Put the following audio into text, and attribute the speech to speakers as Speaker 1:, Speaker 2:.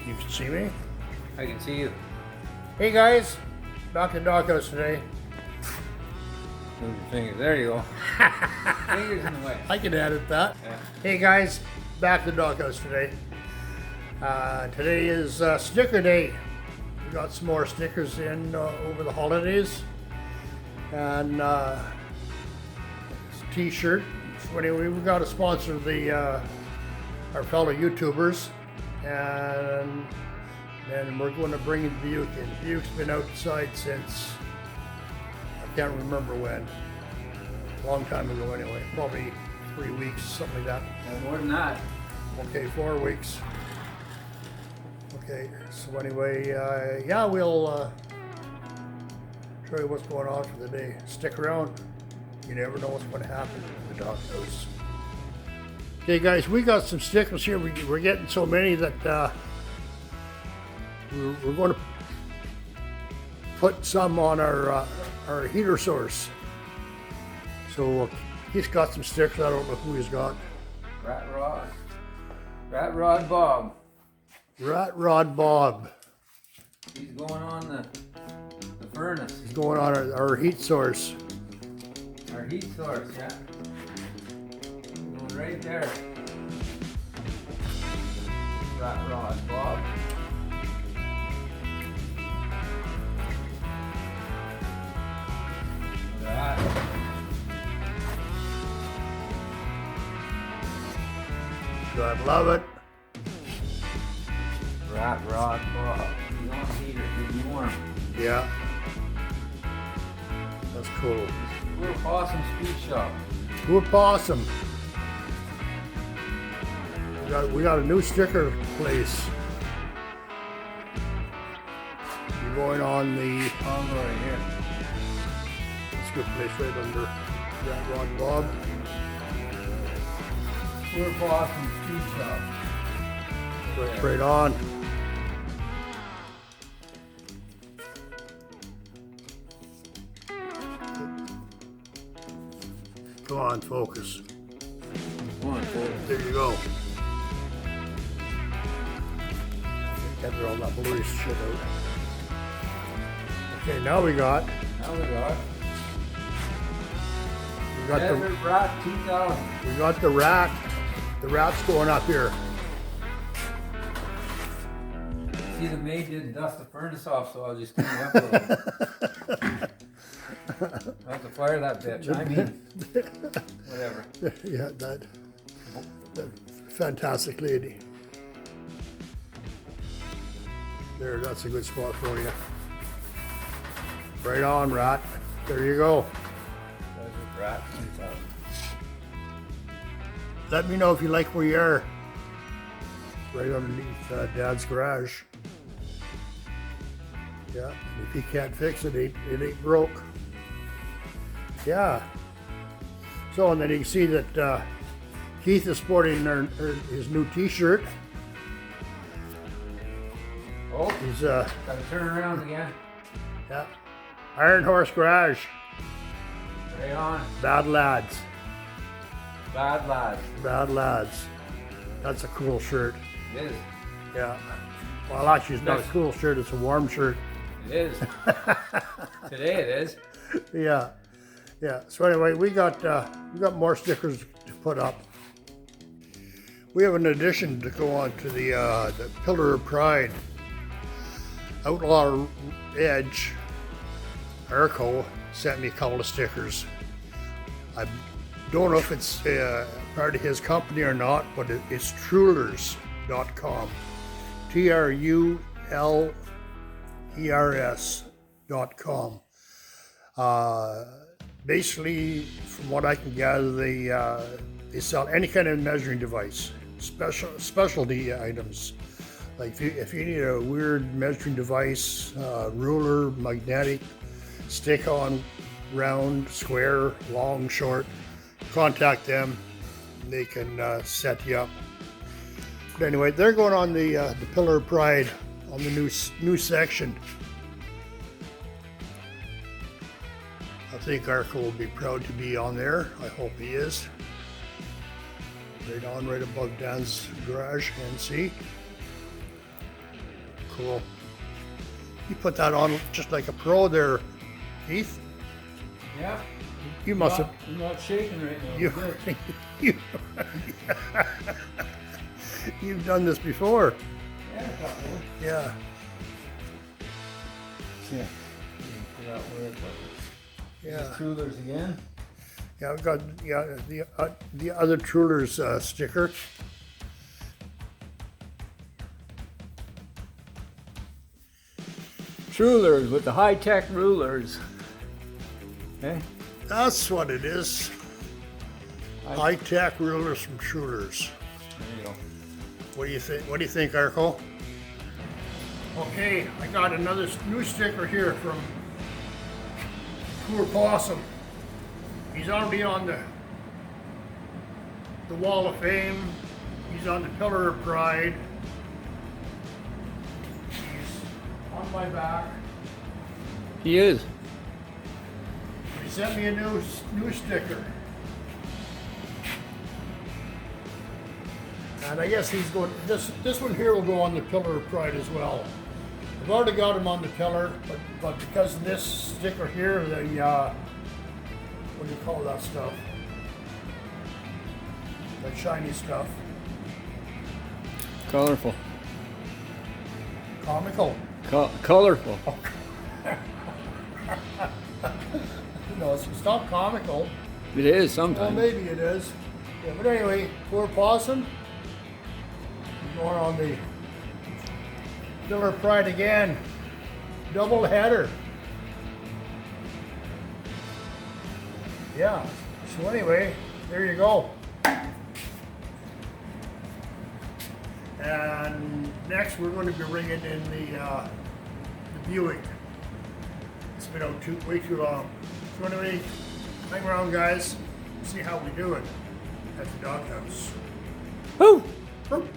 Speaker 1: You can see me?
Speaker 2: I can see you.
Speaker 1: Hey guys, back in Doghouse today.
Speaker 2: Move your fingers. There you go. Fingers in the way.
Speaker 1: I can edit that.
Speaker 2: Yeah.
Speaker 1: Hey guys, back in Doghouse today. Today is sticker day. We got some more stickers in over the holidays. And t-shirt. So anyway, we got to sponsor our fellow YouTubers. And then we're going to bring in Buick in. Buick's been outside since, I can't remember when. A long time ago anyway. Probably 3 weeks, something like that.
Speaker 2: Well, more than that.
Speaker 1: Okay, 4 weeks. Okay, so anyway, yeah, we'll show you what's going on for the day. Stick around. You never know what's going to happen in the Doghouse. Okay, guys, we got some stickers here. We're getting so many that we're going to put some on our heater source. So he's got some stickers. I don't know who he's got.
Speaker 2: Rat Rod Bob.
Speaker 1: Rat Rod Bob.
Speaker 2: He's going on the furnace.
Speaker 1: He's going on our heat source.
Speaker 2: Our heat source, yeah. Going right there. Rat Rod Bob. Look at that.
Speaker 1: I love it.
Speaker 2: Rat Rod Bob. He's on heater. He's warm.
Speaker 1: Yeah. That's cool.
Speaker 2: Little Possum Speed Shop.
Speaker 1: Poor Possum. We got a new sticker place. You're going on the
Speaker 2: Congo right here.
Speaker 1: That's a good place right under Rat Rod Bob.
Speaker 2: Little Possum Speed Shop.
Speaker 1: Right on. Go on, focus.
Speaker 2: Come on, boy.
Speaker 1: There you go. Get all that blurry shit out. Okay, now we got
Speaker 2: Now we got
Speaker 1: the
Speaker 2: Desert Rat 2000.
Speaker 1: the rat. The rat's going up here.
Speaker 2: See, the maid didn't dust the furnace off, so I'll just clean it up a little. I have to fire that bitch. I mean, whatever.
Speaker 1: Yeah, that fantastic lady. There, that's a good spot for you. Right on, rat. There you go.
Speaker 2: Desert Rat 2000.
Speaker 1: Let me know if you like where you are. Right underneath Dad's garage. Yeah, if he can't fix it, it ain't broke. Yeah. So, and then you can see that Keith is sporting his new t-shirt.
Speaker 2: Oh,
Speaker 1: He's,
Speaker 2: gotta turn around again.
Speaker 1: yeah. Iron Horse Garage.
Speaker 2: Right on.
Speaker 1: Bad lads.
Speaker 2: Bad lads.
Speaker 1: Bad lads. That's a cool shirt.
Speaker 2: It is.
Speaker 1: Yeah. Well, actually, it's not a cool shirt. It's a warm shirt.
Speaker 2: It is. Today it is.
Speaker 1: Yeah. Yeah. So anyway, we got more stickers to put up. We have an addition to go on to the Pillar of Pride. Outlaw Edge, Arco, sent me a couple of stickers. I don't know if it's part of his company or not, but it's Trulers.com. TRULERS.com. Basically, from what I can gather, they sell any kind of measuring device, specialty items. Like if you need a weird measuring device, ruler, magnetic, stick on, round, square, long, short, contact them. They can set you up. But anyway, they're going on the Pillar of Pride on the new section. I think Arco will be proud to be on there. I hope he is. Right on, right above Dan's garage, and see. cool. You put that on just like a pro there, Keith.
Speaker 2: Yeah.
Speaker 1: You must have.
Speaker 2: I'm not shaking right now.
Speaker 1: You,
Speaker 2: Good.
Speaker 1: you, you've done this before.
Speaker 2: Yeah, a couple.
Speaker 1: Yeah.
Speaker 2: Yeah. Figure out where it
Speaker 1: Yeah.
Speaker 2: goes. Coolers again.
Speaker 1: Yeah, I've got the other Truler's sticker.
Speaker 2: Rulers with the high-tech rulers. Okay.
Speaker 1: That's what it is. High-tech rulers from Truler's.
Speaker 2: There you go.
Speaker 1: What do you think? What do you think, Arco? Okay, I got another new sticker here from Poor Possum. He's already on the Wall of Fame. He's on the Pillar of Pride. He's on my back.
Speaker 2: He is.
Speaker 1: He sent me a new sticker. And I guess he's going. This one here will go on the Pillar of Pride as well. I've already got him on the pillar, but because of this sticker here, the what do you call that stuff? That shiny stuff.
Speaker 2: Colorful.
Speaker 1: Comical.
Speaker 2: Colorful.
Speaker 1: No, it's not comical.
Speaker 2: It is
Speaker 1: Well,
Speaker 2: sometimes.
Speaker 1: maybe it is. Yeah, but anyway, Poor Possum. Going on the Pillar of Pride again. Double header. Yeah. So anyway, there you go. And next we're going to be bringing in the Buick. It's been out way too long. So anyway, hang around, guys. See how we do it at the doghouse.
Speaker 2: Woo!
Speaker 1: Woo.